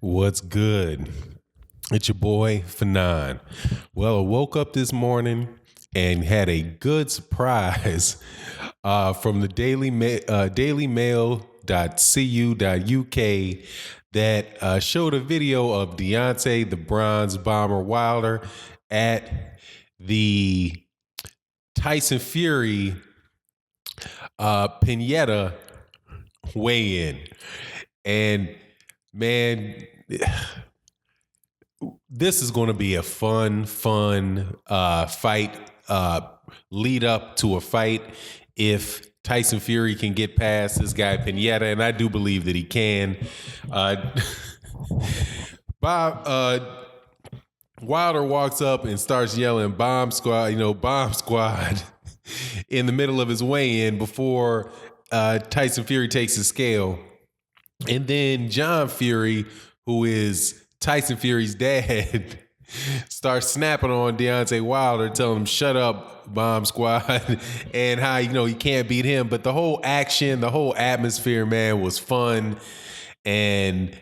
What's good? It's your boy, Fanon. Well, I woke up this morning and had a good surprise from the dailymail.cu.uk that showed a video of Deontay, the Bronze Bomber Wilder, at the Tyson Fury Pinata weigh-in. And man, this is going to be a fun fight, lead up to a fight. If Tyson Fury can get past this guy Pinata, and I do believe that he can. Wilder walks up and starts yelling "Bomb Squad," "Bomb Squad," in the middle of his weigh-in before Tyson Fury takes his scale. And then John Fury, who is Tyson Fury's dad, starts snapping on Deontay Wilder, telling him, "Shut up, Bomb Squad," and how, he can't beat him. But the whole action, the whole atmosphere, man, was fun. And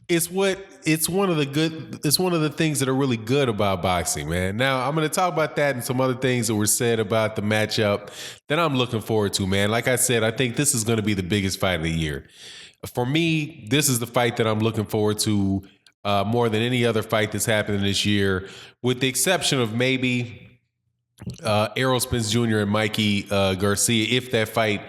it's one of the things that are really good about boxing, man. Now, I'm going to talk about that and some other things that were said about the matchup that I'm looking forward to, man. Like I said, I think this is going to be the biggest fight of the year. For me, this is the fight that I'm looking forward to more than any other fight that's happening this year, with the exception of maybe Errol Spence Jr. and Mikey Garcia. If that fight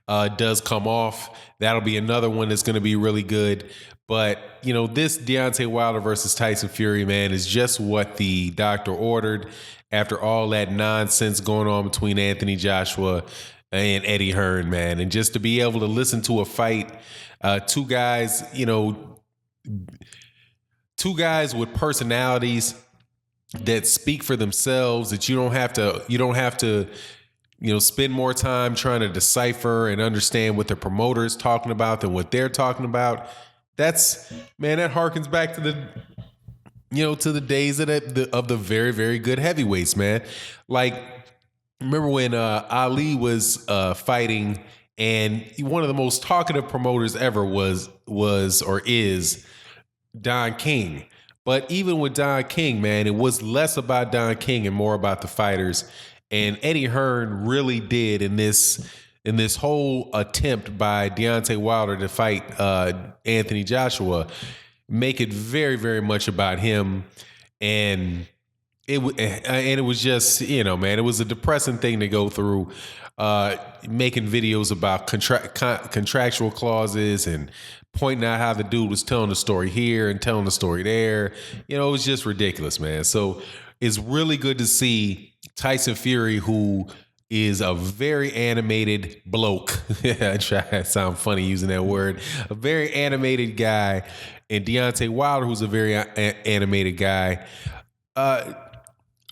does come off, that'll be another one that's going to be really good. But, this Deontay Wilder versus Tyson Fury, man, is just what the doctor ordered after all that nonsense going on between Anthony Joshua and Eddie Hearn, man. And just to be able to listen to a fight, two guys with personalities that speak for themselves, that you don't have to spend more time trying to decipher and understand what the promoter is talking about than what they're talking about. That harkens back to the days of the very, very good heavyweights, man. Like, remember when Ali was fighting, and one of the most talkative promoters ever was or is Don King. But even with Don King, man, it was less about Don King and more about the fighters. And Eddie Hearn really did in this whole attempt by Deontay Wilder to fight Anthony Joshua, make it very, very much about him. And it was just, man, it was a depressing thing to go through, making videos about contractual clauses and pointing out how the dude was telling the story here and telling the story there. It was just ridiculous, man. So it's really good to see Tyson Fury, who is a very animated bloke. I try to sound funny using that word. A very animated guy. And Deontay Wilder, who's a very animated guy.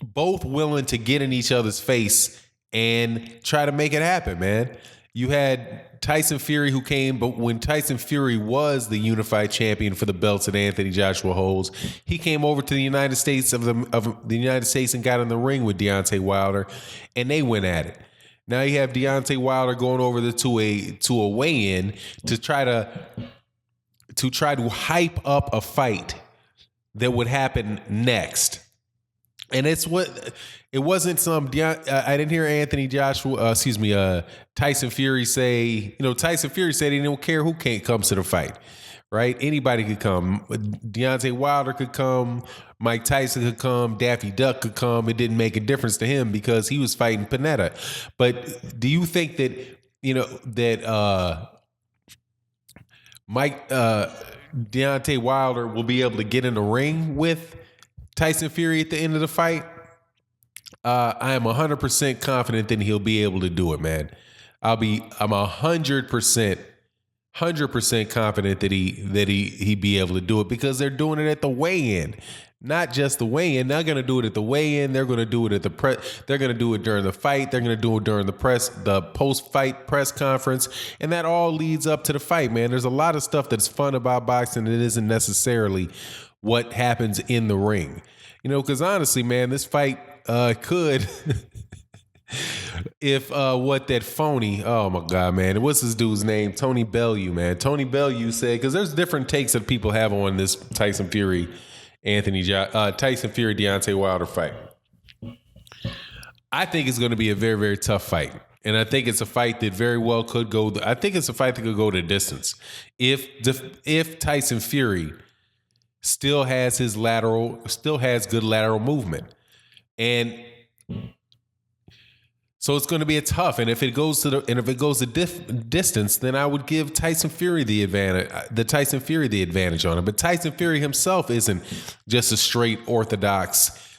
Both willing to get in each other's face and try to make it happen, man. You had Tyson Fury, who came, but when Tyson Fury was the unified champion for the belts that Anthony Joshua holds, he came over to the United States of the United States and got in the ring with Deontay Wilder, and they went at it. Now you have Deontay Wilder going over to a weigh-in to try to hype up a fight that would happen next. And it wasn't some, I didn't hear Tyson Fury say, Tyson Fury said he didn't care who comes to the fight, right? Anybody could come. Deontay Wilder could come. Mike Tyson could come. Daffy Duck could come. It didn't make a difference to him because he was fighting Pinata. But do you think that, Deontay Wilder will be able to get in the ring with Tyson Fury at the end of the fight? I am 100% confident that he'll be able to do it, man. I'm 100% confident that he'd be able to do it, because they're doing it at the weigh-in. Not just the weigh-in. They're going to do it at the weigh-in. They're going to do it at the press. They're going to do it during the fight. They're going to do it during the post-fight press conference. And that all leads up to the fight, man. There's a lot of stuff that's fun about boxing that isn't necessarily what happens in the ring. Because honestly, man, this fight could if what that phony, oh my God, man, what's this dude's name? Tony Bellew, man. Tony Bellew said, because there's different takes that people have on this Tyson Fury, Deontay Wilder fight. I think it's going to be a very, very tough fight. And I think it's a fight that very well could go. I think it's a fight that could go the distance. If Tyson Fury still has good lateral movement. And so it's going to be a tough. And if it goes the distance, then I would give Tyson Fury the advantage on it. But Tyson Fury himself isn't just a straight orthodox,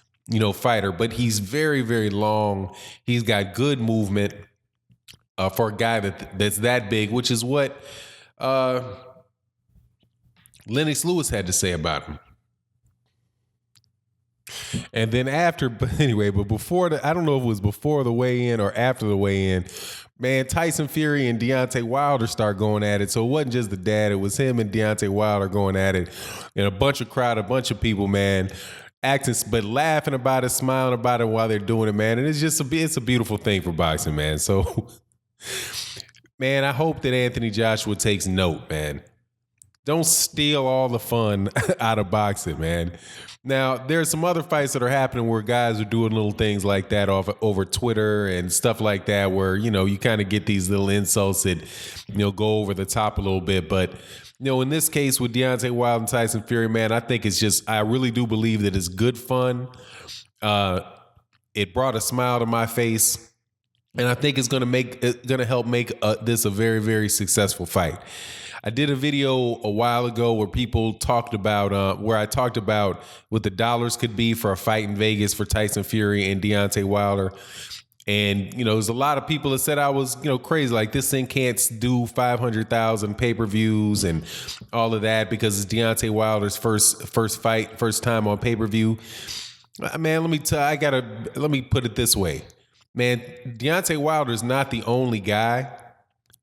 fighter, but he's very, very long. He's got good movement for a guy that's that big, which is what Lennox Lewis had to say about him. And then but before I don't know if it was before the weigh-in or after the weigh-in, man, Tyson Fury and Deontay Wilder start going at it. So it wasn't just the dad, it was him and Deontay Wilder going at it. And a bunch of people, man, but laughing about it, smiling about it while they're doing it, man. And it's a beautiful thing for boxing, man. So, man, I hope that Anthony Joshua takes note, man. Don't steal all the fun out of boxing, man. Now, there's some other fights that are happening where guys are doing little things like that over Twitter and stuff like that where, you kind of get these little insults that, go over the top a little bit. But, in this case with Deontay Wilder and Tyson Fury, man, I think I really do believe that it's good fun. It brought a smile to my face. And I think it's going to help make this a very, very successful fight. I did a video a while ago where people talked about where I talked about what the dollars could be for a fight in Vegas for Tyson Fury and Deontay Wilder. And, there's a lot of people that said I was, crazy. Like, this thing can't do 500,000 pay-per-views and all of that because it's Deontay Wilder's first time on pay-per-view. Man, let me put it this way. Man, Deontay Wilder is not the only guy.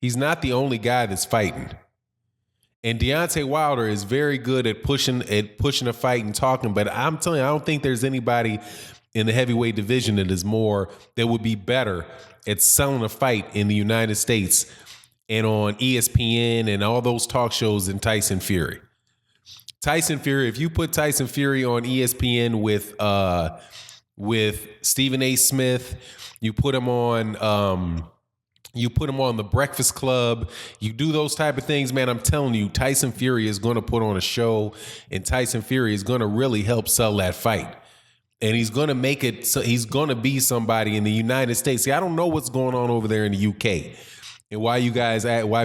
He's not the only guy that's fighting. And Deontay Wilder is very good at pushing a fight and talking. But I'm telling you, I don't think there's anybody in the heavyweight division that would be better at selling a fight in the United States and on ESPN and all those talk shows than Tyson Fury. Tyson Fury, if you put Tyson Fury on ESPN with Stephen A. Smith, you put him on the Breakfast Club, you do those type of things, man, I'm telling you, Tyson Fury is going to put on a show and Tyson Fury is going to really help sell that fight. And he's going to make it so he's going to be somebody in the United States. See, I don't know what's going on over there in the UK and why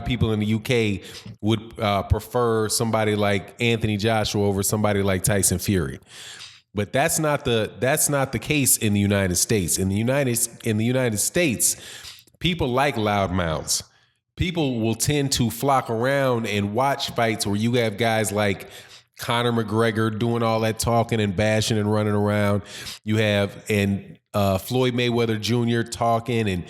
people in the UK would prefer somebody like Anthony Joshua over somebody like Tyson Fury. But that's not the case in the United States. In the United States, people like loudmouths. People will tend to flock around and watch fights where you have guys like Conor McGregor doing all that talking and bashing and running around. You have Floyd Mayweather Jr. talking, and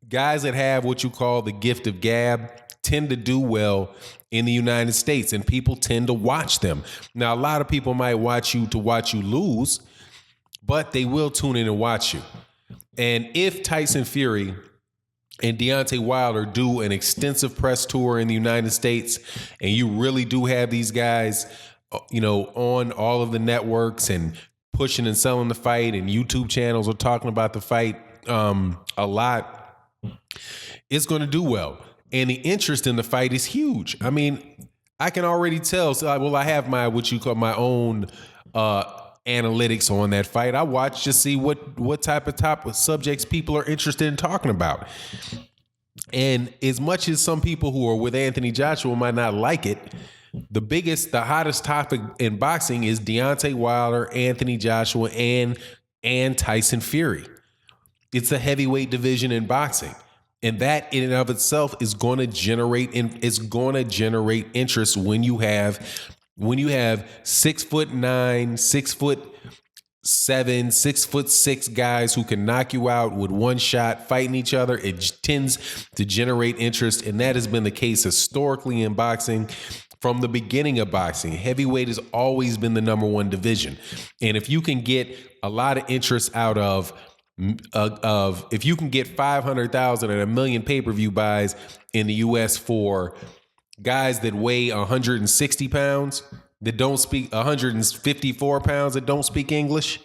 guys that have what you call the gift of gab tend to do well in the United States, and people tend to watch them. Now, a lot of people might watch you to watch you lose, but they will tune in and watch you. And if Tyson Fury and Deontay Wilder do an extensive press tour in the United States, and you really do have these guys, on all of the networks and pushing and selling the fight, and YouTube channels are talking about the fight a lot, it's going to do well. And the interest in the fight is huge. I mean, I can already tell. So, I have my own analytics on that fight. I watch to see what type of subjects people are interested in talking about. And as much as some people who are with Anthony Joshua might not like it, the hottest topic in boxing is Deontay Wilder, Anthony Joshua, and Tyson Fury. It's the heavyweight division in boxing. And that in and of itself is going to generate interest when you have 6'9", 6'7", 6'6" guys who can knock you out with one shot fighting each other. It tends to generate interest, and that has been the case historically in boxing from the beginning of boxing. Heavyweight has always been the number one division, and if you can get a lot of interest out of of if you can get 500,000 and 1 million pay-per-view buys in the US for guys that weigh 160 pounds, that don't speak 154 pounds, that don't speak English,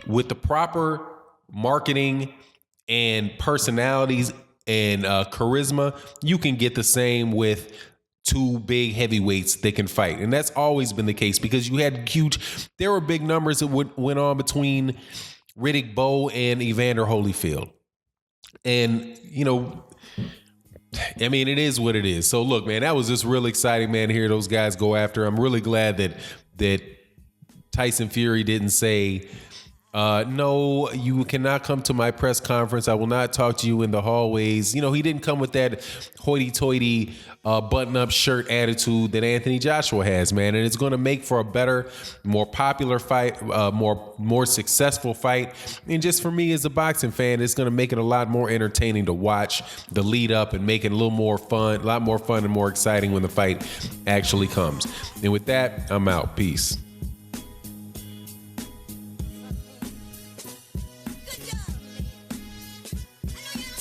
with the proper marketing and personalities and charisma, you can get the same with two big heavyweights that can fight. And that's always been the case because you had there were big numbers that went on between Riddick Bowe and Evander Holyfield. And, I mean, it is what it is. So look, man, that was just really exciting, man, to hear those guys go after. I'm really glad that Tyson Fury didn't say, no, you cannot come to my press conference. I will not talk to you in the hallways. He didn't come with that hoity-toity button-up shirt attitude that Anthony Joshua has, man. And it's going to make for a better, more popular fight, more successful fight. And just for me as a boxing fan, it's going to make it a lot more entertaining to watch the lead up and make it a lot more fun and more exciting when the fight actually comes. And with that, I'm out. Peace.